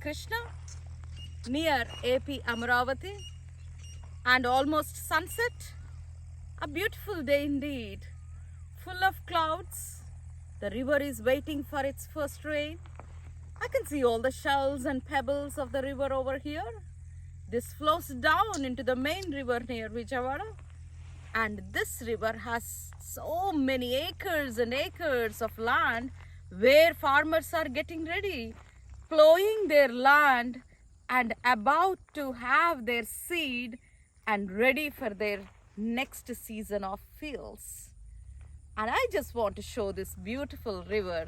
Krishna near AP Amaravati, and almost sunset. A beautiful day indeed, full of clouds. The river is waiting for its first rain. I can see all the shells and pebbles of the river over here. This flows down into the main river near Vijayawada. And this river has so many acres and acres of land where farmers are getting ready, plowing their land and about to have their seed and ready for their next season of fields. And I just want to show this beautiful river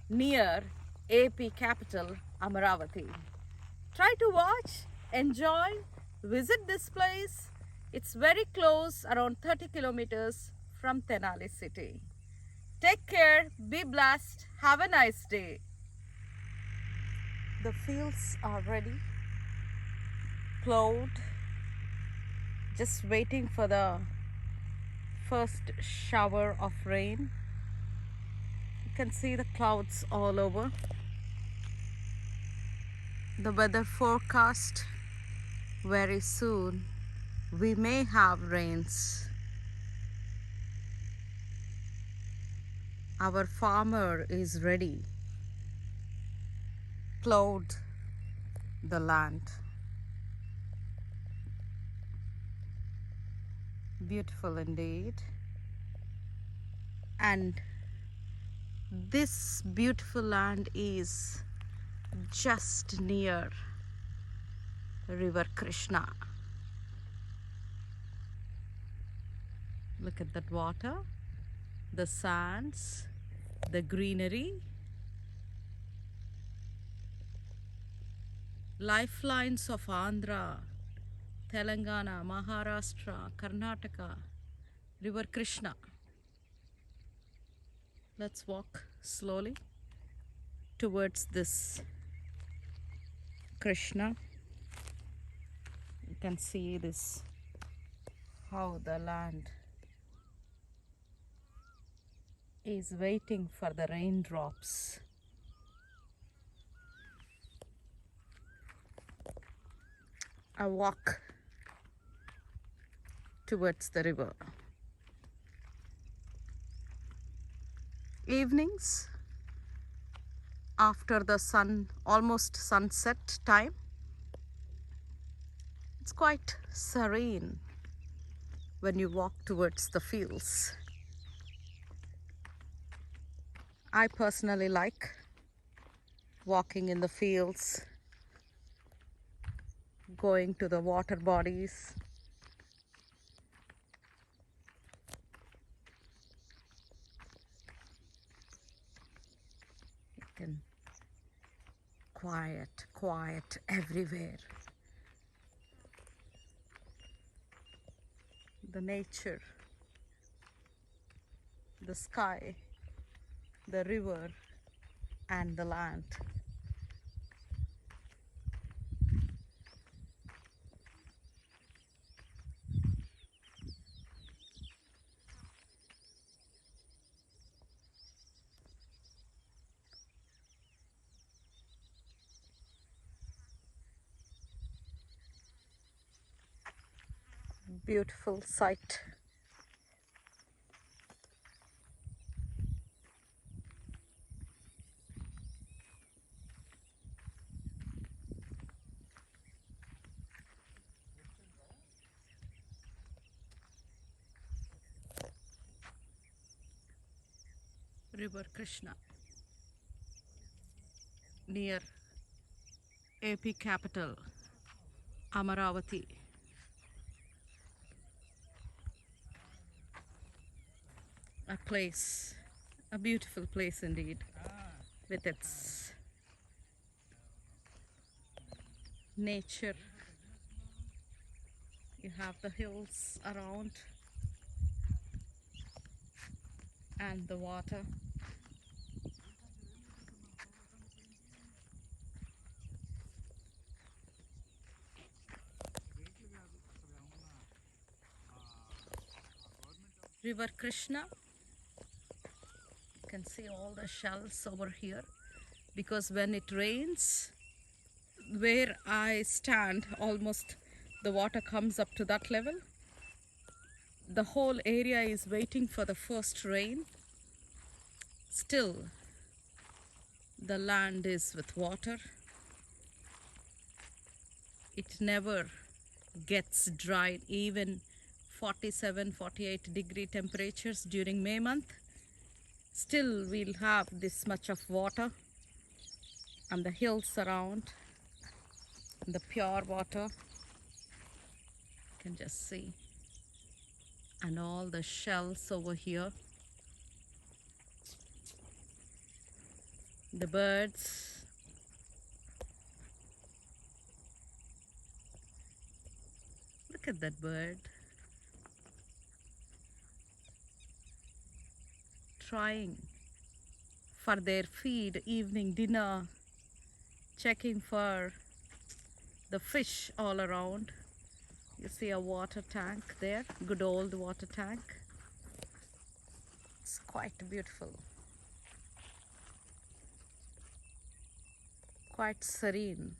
near AP capital Amaravati. Try to watch, enjoy, visit this place. It's very close, around 30 kilometers from Tenali city. Take care, be blessed, have a nice day. The fields are ready, plowed, just waiting for the first shower of rain. You can see the clouds all over. The weather forecast, very soon we may have rains. Our farmer is ready, plowed the land. Beautiful indeed. And this beautiful land is just near River Krishna. Look at that water, the sands, the greenery. Lifelines of Andhra, Telangana, Maharashtra, Karnataka, River Krishna. Let's walk slowly towards this Krishna. You can see this, how the land is waiting for the raindrops. I walk towards the river. Evenings, after the sun, almost sunset time, it's quite serene when you walk towards the fields. I personally like walking in the fields, going to the water bodies. You can quiet everywhere. The nature, the sky, the river and the land. Beautiful sight. River Krishna near AP capital Amaravati. A place, a beautiful place indeed, with its nature. You have the hills around and the water. River Krishna. You can see all the shells over here because when it rains, where I stand, almost the water comes up to that level. The whole area is waiting for the first rain. Still, the land is with water. It never gets dry, even 47-48 degree temperatures during May month. Still, we'll have this much of water, and the hills around, the pure water, you can just see, and all the shells over here, the birds. Look at that bird, trying for their feed, evening dinner, checking for the fish all around. You see a water tank there, good old water tank. It's quite beautiful, quite serene.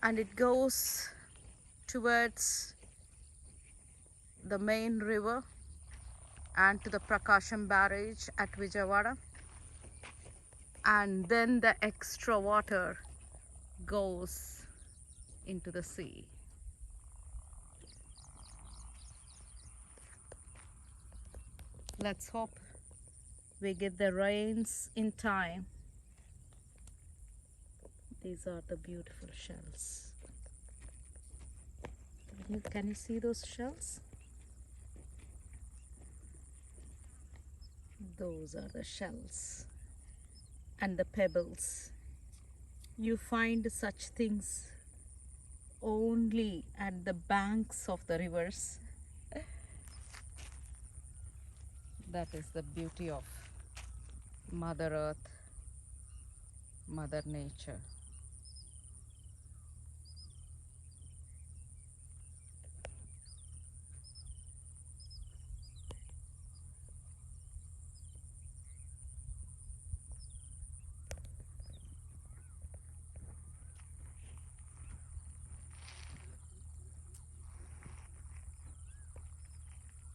And it goes towards the main river and to the Prakasham barrage at Vijayawada. And then the extra water goes into the sea. Let's hope we get the rains in time. These are the beautiful shells. Can you see those shells? Those are the shells and the pebbles. You find such things only at the banks of the rivers. That is the beauty of Mother Earth, Mother Nature.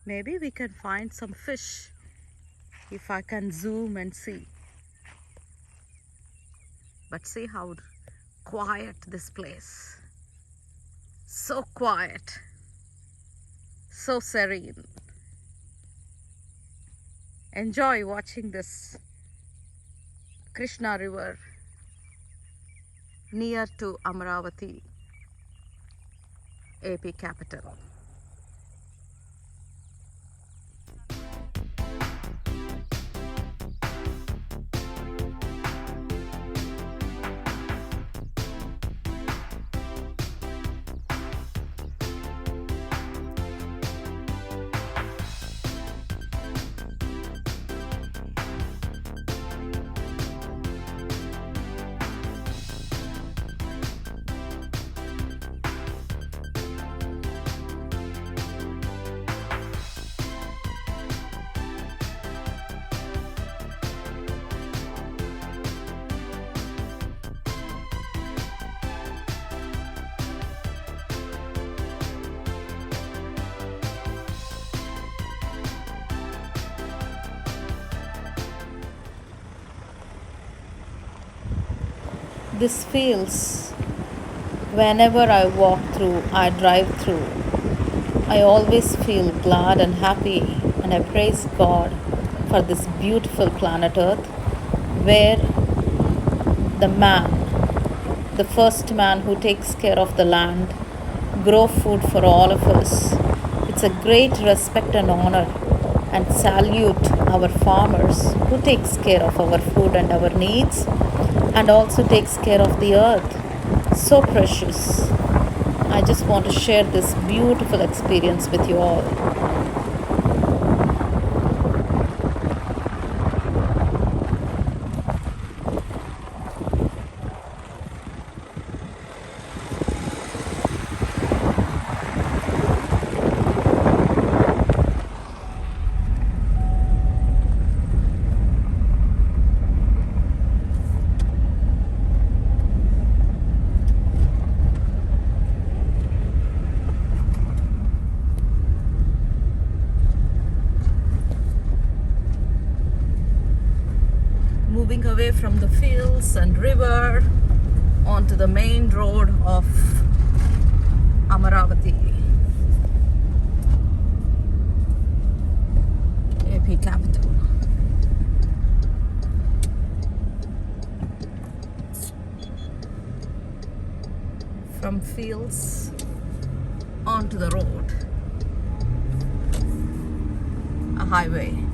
Maybe we can find some fish if I can zoom and see. But see how quiet this place. So quiet, so serene. Enjoy watching this Krishna river near to Amaravati, AP capital. This feels, whenever I walk through, I drive through, I always feel glad and happy, and I praise God for this beautiful planet Earth, where the man, the first man who takes care of the land, grow food for all of us. It's a great respect and honor, and salute our farmers who takes care of our food and our needs, and also takes care of the earth. So precious. I just want to share this beautiful experience with you all. moving away from the fields and river onto the main road of Amaravati, AP capital. From fields onto the road, a highway.